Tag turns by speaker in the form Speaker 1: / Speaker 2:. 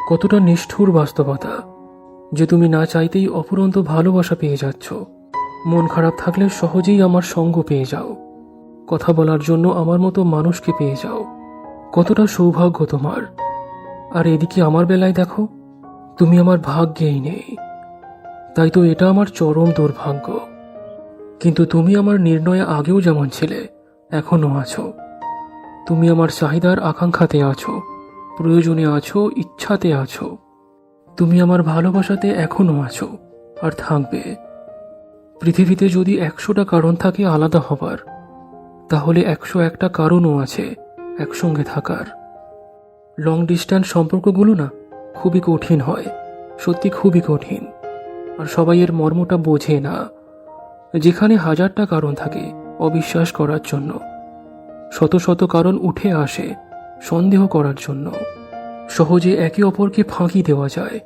Speaker 1: কতটা নিষ্ঠুর বাস্তবতা যে তুমি না চাইতেই অফুরন্ত ভালোবাসা পেয়ে যাচ্ছ। মন খারাপ থাকলে সহজেই আমার সঙ্গ পেয়ে যাও, কথা বলার জন্য আমার মতো মানুষকে পেয়ে যাও। কতটা সৌভাগ্য তোমার। আর এদিকে আমার বেলায় দেখো, তুমি আমার ভাগ্যেই নেই। তাই তো এটা আমার চরম দুর্ভাগ্য। কিন্তু তুমি আমার নির্ণয়ে আগেও যেমন ছিলে, এখনো আছো। তুমি আমার চাহিদার আকাঙ্ক্ষাতে আছো, প্রয়োজনে আছো, ইচ্ছাতে আছো। তুমি আমার ভালোবাসাতে এখনো আছো আর থাকবে। পৃথিবীতে যদি 100টা কারণ থাকে আলাদা হবার, তাহলে 101টা কারণও আছে একসঙ্গে থাকার। লং ডিস্ট্যান্স সম্পর্কগুলো না খুবই কঠিন হয়, সত্যি খুবই কঠিন। আর সবাই এর মর্মটা বোঝে না। যেখানে 1000টা কারণ থাকে অবিশ্বাস করার জন্য, শত শত কারণ উঠে আসে সন্দেহ করার জন্য, সহজে একে অপরকে ফাঁকি দেওয়া যায়।